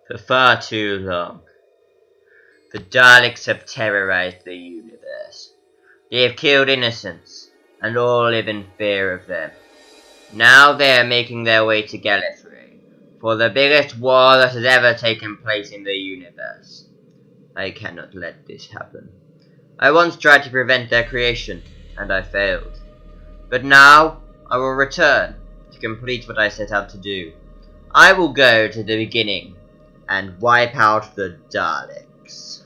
For far too long. The Daleks have terrorized the universe. They have killed innocents, and all live in fear of them. Now they are making their way to Gallifrey, for the biggest war that has ever taken place in the universe. I cannot let this happen. I once tried to prevent their creation, and I failed. But now, I will return to complete what I set out to do. I will go to the beginning, and wipe out the Daleks.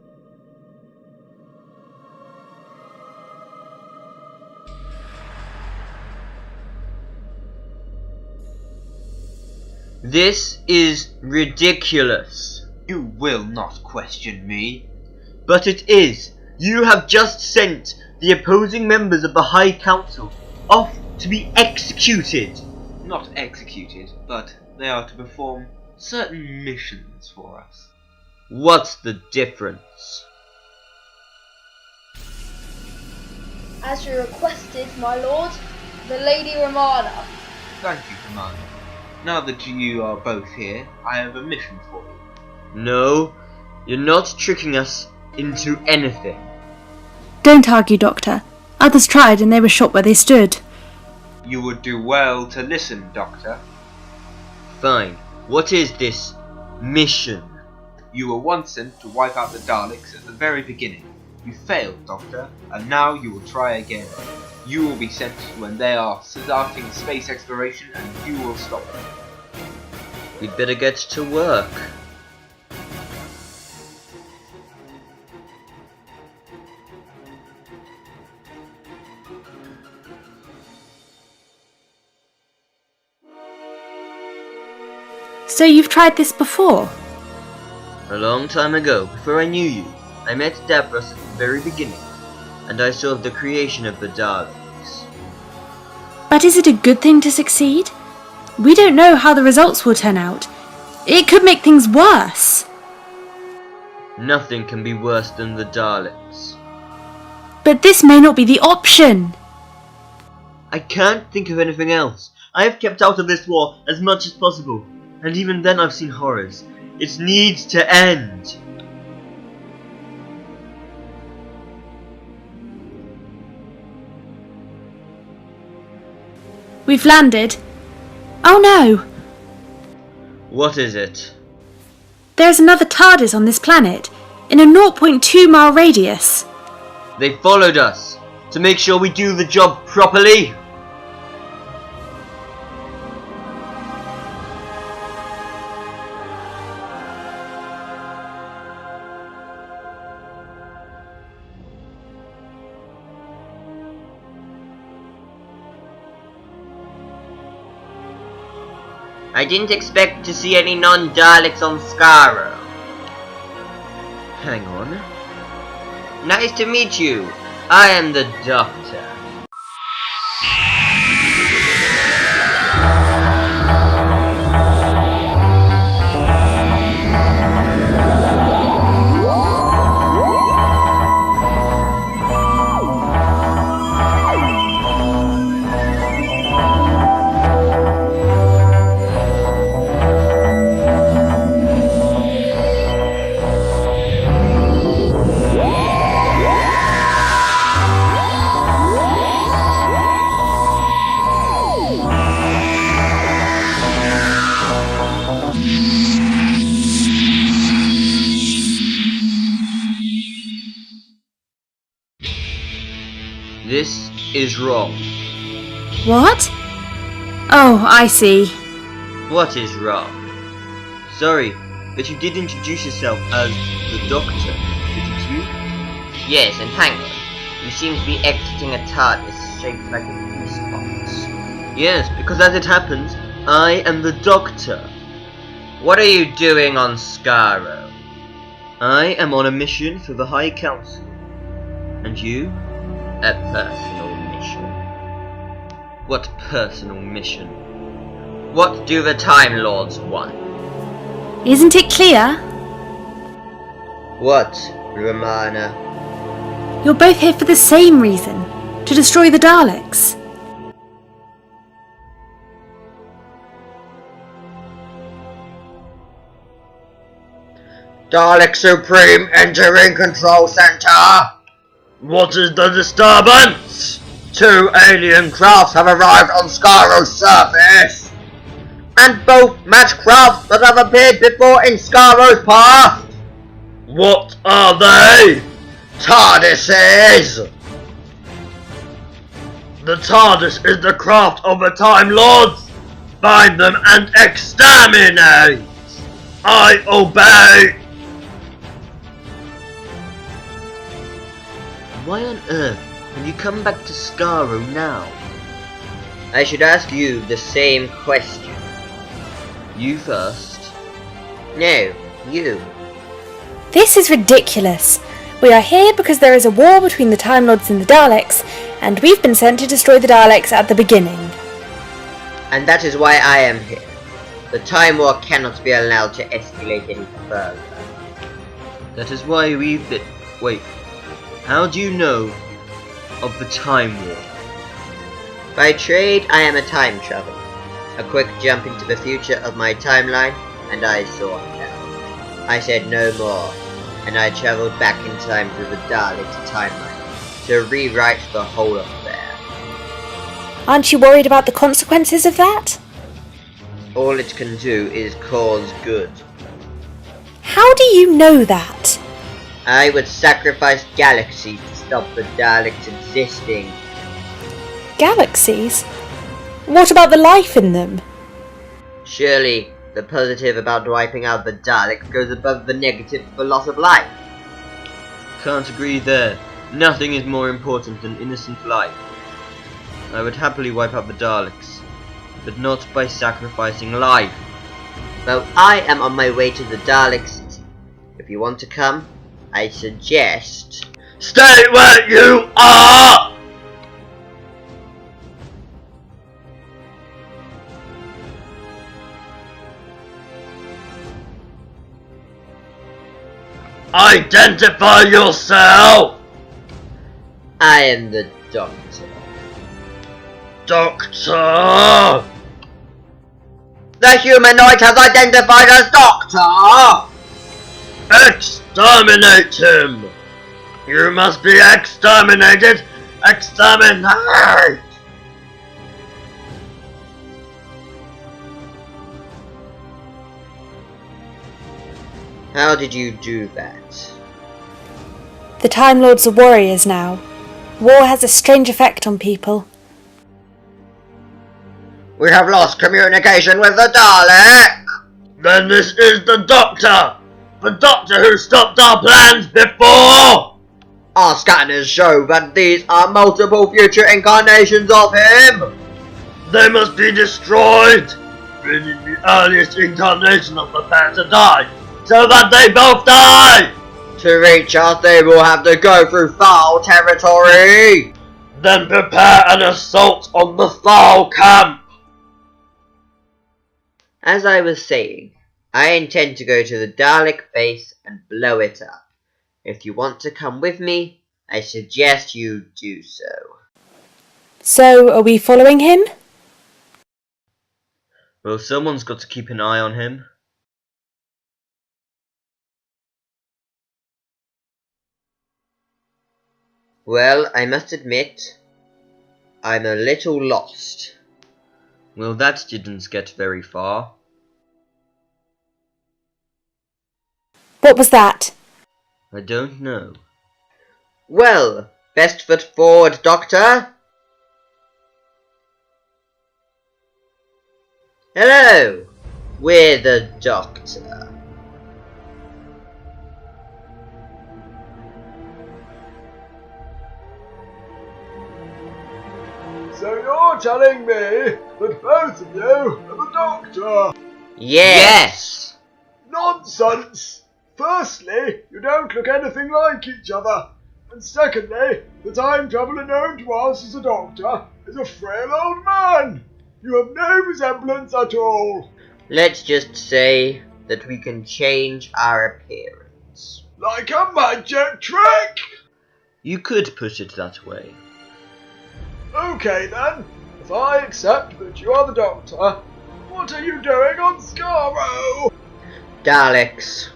This is ridiculous. You will not question me. But it is. You have just sent the opposing members of the High Council off to be executed. Not executed, but they are to perform certain missions for us. What's the difference? As you requested, my lord, the Lady Romana. Thank you, Commander. Now that you are both here, I have a mission for you. No, you're not tricking us into anything. Don't argue, Doctor. Others tried and they were shot where they stood. You would do well to listen, Doctor. Fine. What is this mission? You were once sent to wipe out the Daleks at the very beginning. You failed, Doctor, and now you will try again. You will be sent when they are starting space exploration, and you will stop them. We'd better get to work. So you've tried this before? A long time ago, before I knew you, I met Davros at the very beginning, and I saw the creation of the Daleks. But is it a good thing to succeed? We don't know how the results will turn out. It could make things worse. Nothing can be worse than the Daleks. But this may not be the option. I can't think of anything else. I have kept out of this war as much as possible, and even then I've seen horrors. It needs to end. We've landed. Oh no! What is it? There's another TARDIS on this planet, in a 0.2 mile radius. They followed us to make sure we do the job properly. I didn't expect to see any non-Daleks on Skaro. Hang on. Nice to meet you. I am the Doctor. This is wrong. What? Oh, I see. What is wrong? Sorry, but you did introduce yourself as the Doctor, didn't you? Yes, and hang on. You seem to be exiting a TARDIS shaped like a peace box. Yes, because as it happens, I am the Doctor. What are you doing on Skaro? I am on a mission for the High Council. And you? A personal mission. What personal mission? What do the Time Lords want? Isn't it clear? What, Romana? You're both here for the same reason. To destroy the Daleks. Dalek Supreme entering Control Center! What is the disturbance? 2 alien crafts have arrived on Skaro's surface! And both match crafts that have appeared before in Skaro's past! What are they? TARDISes! The TARDIS is the craft of the Time Lords! Find them and exterminate! I obey! Why on earth have you come back to Skaro now? I should ask you the same question. You first. No, you. This is ridiculous. We are here because there is a war between the Time Lords and the Daleks, and we've been sent to destroy the Daleks at the beginning. And that is why I am here. The Time War cannot be allowed to escalate any further. That is why we've been... Wait. How do you know of the Time War? By trade, I am a time traveler. A quick jump into the future of my timeline, and I saw hell. I said no more, and I travelled back in time through the Daleks timeline to rewrite the whole affair. Aren't you worried about the consequences of that? All it can do is cause good. How do you know that? I would sacrifice galaxies to stop the Daleks existing. Galaxies? What about the life in them? Surely, the positive about wiping out the Daleks goes above the negative for loss of life. Can't agree there. Nothing is more important than innocent life. I would happily wipe out the Daleks, but not by sacrificing life. Well, I am on my way to the Dalek City. If you want to come, I suggest... Stay where you are! Identify yourself! I am the Doctor. Doctor! The humanoid has identified as Doctor! Exterminate him! You must be exterminated! Exterminate! How did you do that? The Time Lords are warriors now. War has a strange effect on people. We have lost communication with the Dalek! Then this is the Doctor! The Doctor who stopped our plans before! Our scanners show that these are multiple future incarnations of him! They must be destroyed! Bringing the earliest incarnation of the pair to die, so that they both die! To reach us, they will have to go through foul territory! Then prepare an assault on the foul camp! As I was saying, I intend to go to the Dalek base and blow it up. If you want to come with me, I suggest you do so. So, are we following him? Well, someone's got to keep an eye on him. Well, I must admit, I'm a little lost. Well, that didn't get very far. What was that? I don't know. Well, best foot forward, Doctor. Hello, we're the Doctor. So you're telling me that both of you are the Doctor? Yes! Nonsense! Firstly, you don't look anything like each other. And secondly, the time traveller known to us as the Doctor is a frail old man. You have no resemblance at all. Let's just say that we can change our appearance. Like a magic trick! You could put it that way. Okay then, if I accept that you are the Doctor, what are you doing on Skaro? Daleks.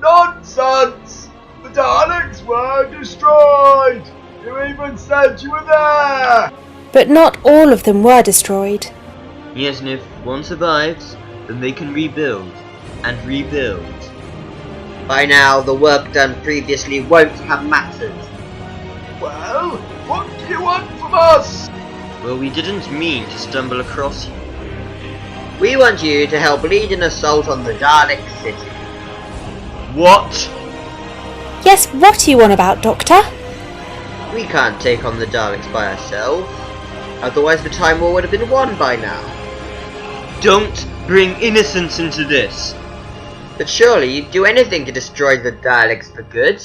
Nonsense! The Daleks were destroyed! You even said you were there! But not all of them were destroyed. Yes, and if one survives, then they can rebuild and rebuild. By now, the work done previously won't have mattered. Well, what do you want from us? Well, we didn't mean to stumble across you. We want you to help lead an assault on the Dalek city. What? Yes, what are you on about, Doctor? We can't take on the Daleks by ourselves. Otherwise the Time War would have been won by now. Don't bring innocence into this. But surely you'd do anything to destroy the Daleks for good?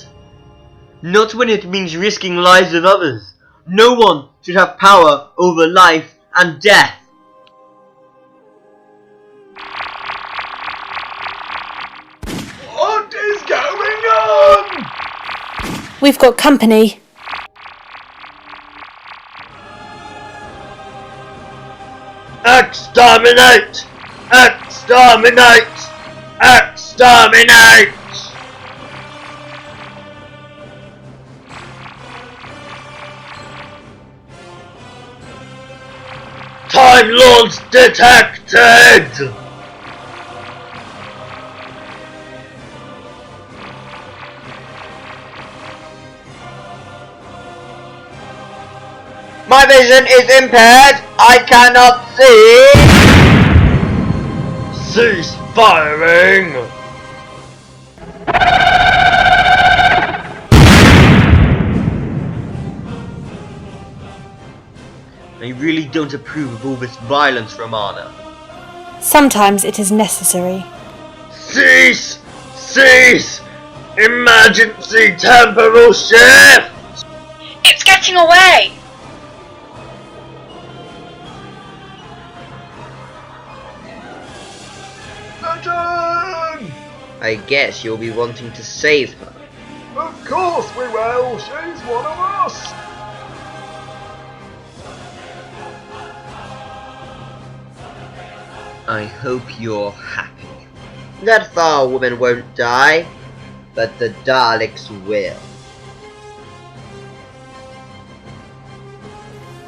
Not when it means risking lives of others. No one should have power over life and death. What is going on? We've got company. Exterminate! Exterminate! Exterminate! Time Lords detected! My vision is impaired. I cannot see. Cease firing. I really don't approve of all this violence, Romana. Sometimes it is necessary. Cease! Cease! Emergency temporal shift! It's getting away! Legend! I guess you'll be wanting to save her. Of course we will. She's one of us. I hope you're happy. That Thar woman won't die, but the Daleks will.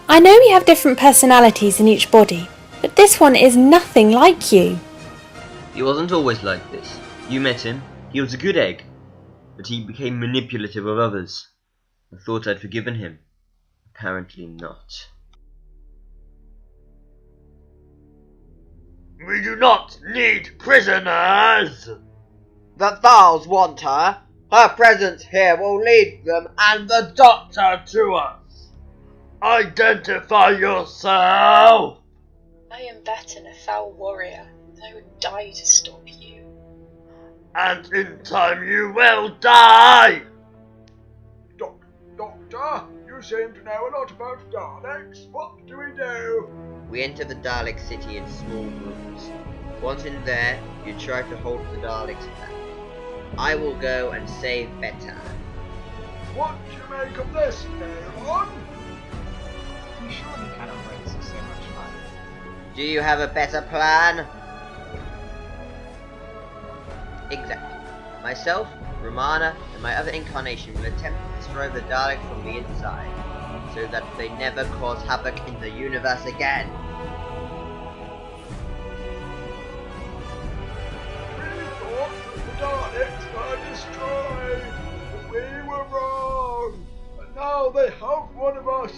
I know we have different personalities in each body, but this one is nothing like you. He wasn't always like this. You met him. He was a good egg. But he became manipulative of others. I thought I'd forgiven him. Apparently not. We do not need prisoners! The Thals want her. Her presence here will lead them and the Doctor to us. Identify yourself! I am Betten, a foul warrior, and I would die to stop you. And in time you will die! Doctor, you seem to know a lot about Daleks. What do we do? We enter the Dalek city in small groups. Once in there, you try to hold the Daleks back. I will go and save Beta. What do you make of this, Aaron? You surely cannot raise so much money. Do you have a better plan? Exactly. Myself, Romana, and my other incarnation will attempt to destroy the Daleks from the inside, so that they never cause havoc in the universe again. We thought that the Daleks were destroyed, but we were wrong. And now they have one of us.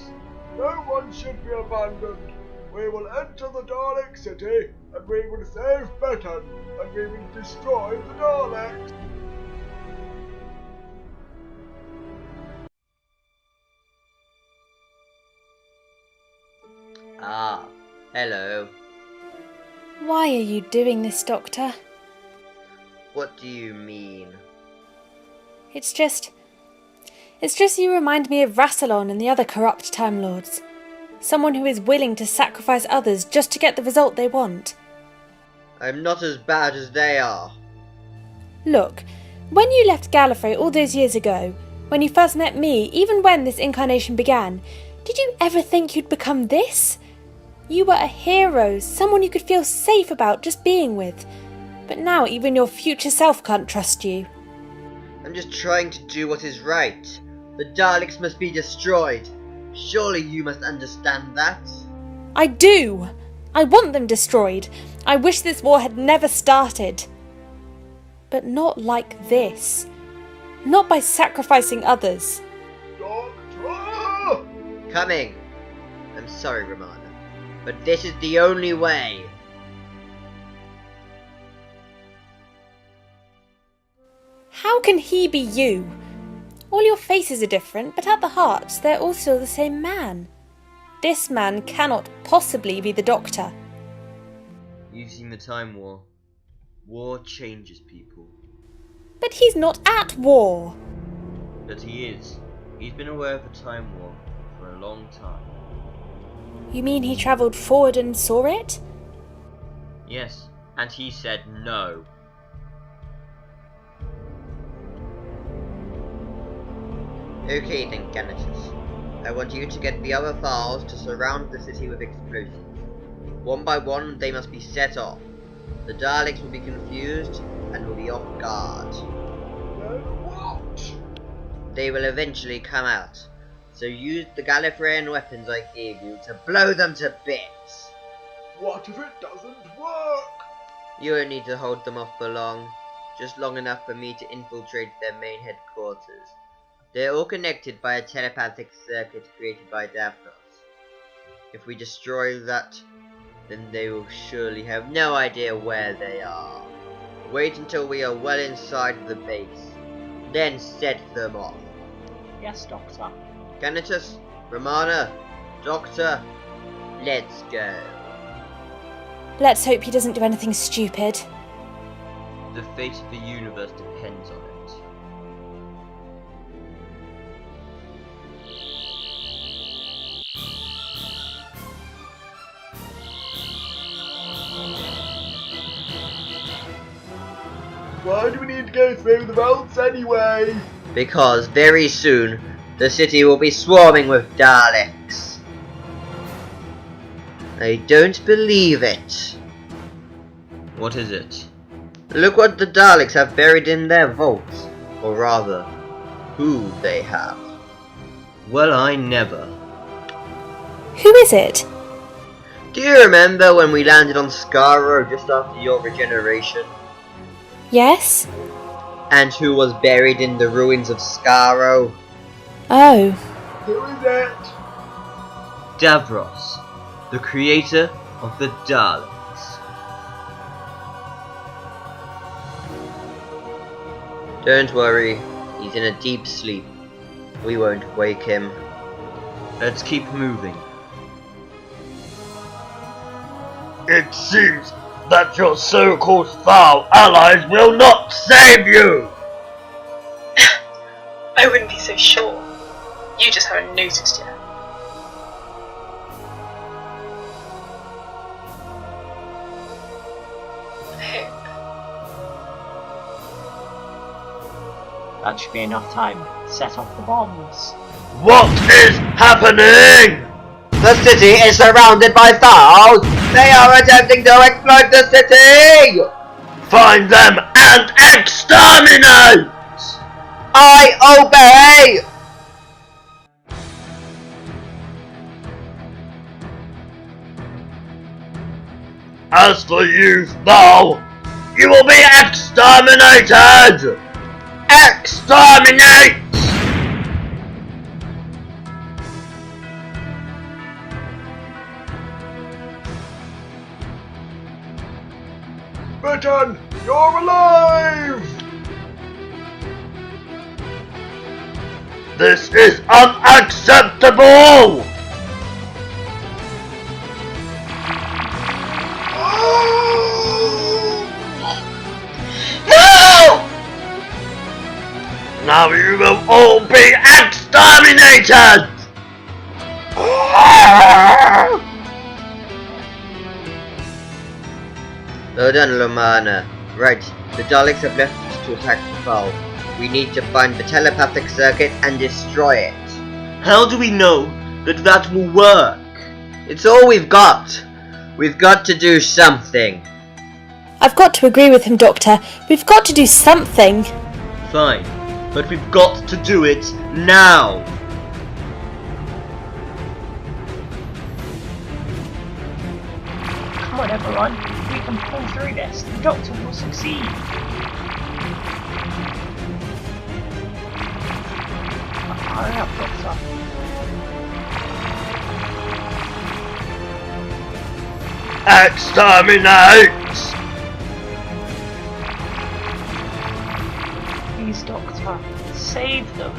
No one should be abandoned. We will enter the Dalek city, and we will save Betten, and we will destroy the Daleks. Ah, hello. Why are you doing this, Doctor? What do you mean? It's just you remind me of Rassilon and the other corrupt Time Lords. Someone who is willing to sacrifice others just to get the result they want. I'm not as bad as they are. Look, when you left Gallifrey all those years ago, when you first met me, even when this incarnation began, did you ever think you'd become this? You were a hero, someone you could feel safe about just being with. But now even your future self can't trust you. I'm just trying to do what is right. The Daleks must be destroyed. Surely you must understand that. I do! I want them destroyed. I wish this war had never started. But not like this. Not by sacrificing others. Doctor! Coming. I'm sorry, Romana, but this is the only way. How can he be you? All your faces are different, but at the heart, they're all still the same man. This man cannot possibly be the Doctor. You've seen the Time War. War changes people. But he's not at war. But he is. He's been aware of the Time War for a long time. You mean he travelled forward and saw it? Yes, and he said no. Okay then, Ganatus. I want you to get the other files to surround the city with explosives. One by one, they must be set off. The Daleks will be confused and will be off guard. What? They will eventually come out, so use the Gallifreyan weapons I gave you to blow them to bits. What if it doesn't work? You won't need to hold them off for long, just long enough for me to infiltrate their main headquarters. They're all connected by a telepathic circuit created by Davros. If we destroy that, then they will surely have no idea where they are. Wait until we are well inside the base, then set them off. Yes, Doctor. Ganatus, Romana, Doctor, let's go. Let's hope he doesn't do anything stupid. The fate of the universe depends on it. Why do we need to go through the vaults anyway? Because very soon, the city will be swarming with Daleks. I don't believe it. What is it? Look what the Daleks have buried in their vaults. Or rather, who they have. Well, I never. Who is it? Do you remember when we landed on Skaro just after your regeneration? Yes? And who was buried in the ruins of Skaro? Oh. Who is it? Davros, the creator of the Daleks. Don't worry, he's in a deep sleep. We won't wake him. Let's keep moving. It seems that your so-called foul allies will not save you! I wouldn't be so sure. You just haven't noticed yet. I hope. That should be enough time. Set off the bombs. What is happening? The city is surrounded by fouls! They are attempting to exploit the city! Find them and exterminate! I obey! As for you, foul, you will be exterminated! Exterminate! Bitten, you're alive! This is unacceptable! No! Now you will all be exterminated! Well done, Romana. Right, the Daleks have left to attack the foul. We need to find the telepathic circuit and destroy it. How do we know that that will work? It's all we've got. We've got to do something. I've got to agree with him, Doctor. We've got to do something. Fine. But we've got to do it now! Come on, everyone. We can pull through this. The Doctor will succeed. Hurry up, Doctor. Exterminate! Please, Doctor. Save them.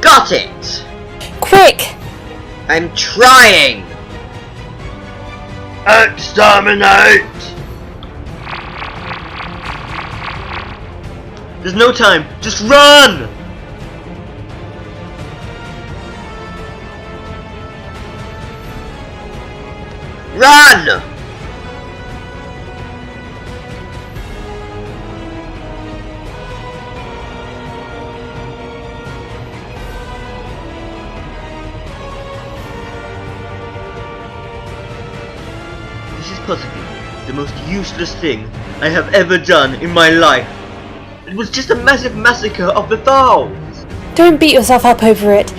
Got it! Quick! I'm trying! Exterminate! There's no time! Just run! Run! This is possibly the most useless thing I have ever done in my life. It was just a massive massacre of the Thals. Don't beat yourself up over it.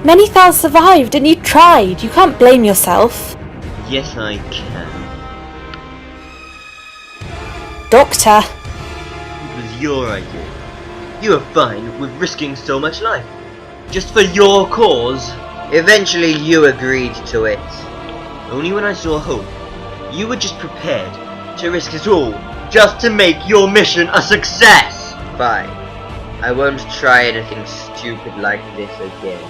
Many Thals survived and you tried. You can't blame yourself. Yes, I can. Doctor. It was your idea. You were fine with risking so much life. Just for your cause. Eventually you agreed to it. Only when I saw hope. You were just prepared to risk it all just to make your mission a success. Fine. I won't try anything stupid like this again.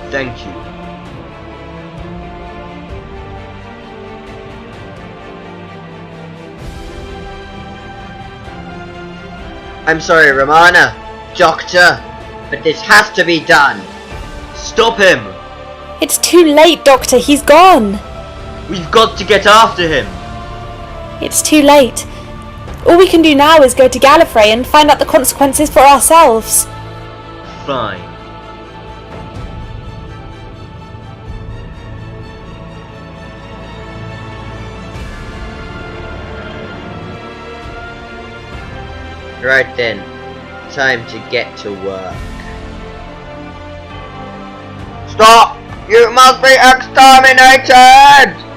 Thank you. I'm sorry, Romana, Doctor, but this has to be done. Stop him! It's too late, Doctor. He's gone. We've got to get after him. It's too late. All we can do now is go to Gallifrey and find out the consequences for ourselves. Fine. Right then, time to get to work. Stop! You must be exterminated!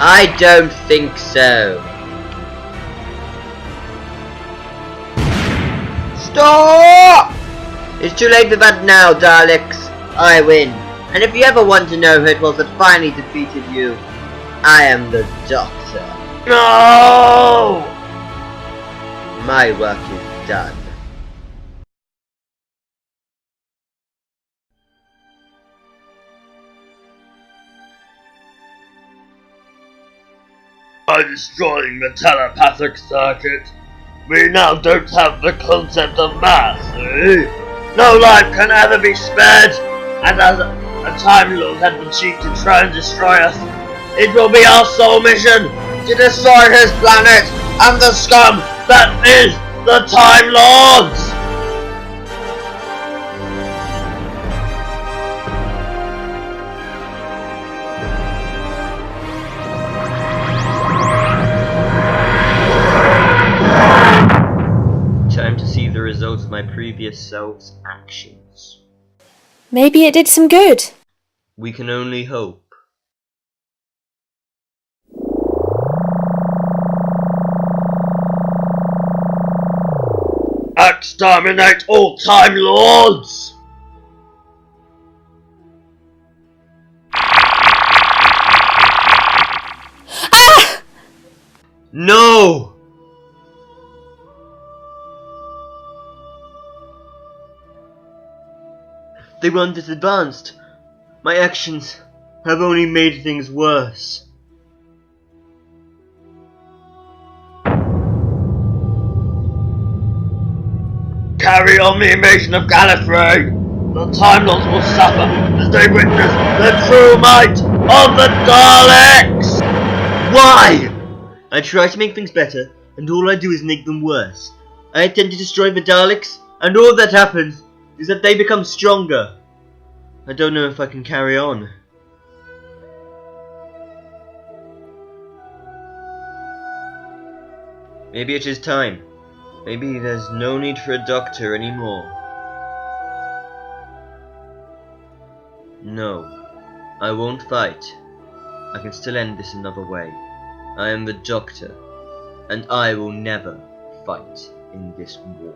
I don't think so. Stop! It's too late for that now, Daleks. I win. And if you ever want to know who it was that finally defeated you, I am the Doctor. No! My work is done. By destroying the telepathic circuit, we now don't have the concept of mass, eh? No life can ever be spared, and as a Time Lord had the cheek to try and destroy us, it will be our sole mission to destroy his planet and the scum that is the Time Lords! Time to see the results of my previous self's actions. Maybe it did some good. We can only hope. Exterminate all Time Lords! No! They weren't this advanced. My actions have only made things worse. Carry on the invasion of Gallifrey! The Time Lords will suffer as they witness the true might of the Daleks! Why? I try to make things better, and all I do is make them worse. I attempt to destroy the Daleks, and all that happens is that they become stronger. I don't know if I can carry on. Maybe it is time. Maybe there's no need for a doctor anymore. No, I won't fight. I can still end this another way. I am the doctor, and I will never fight in this war.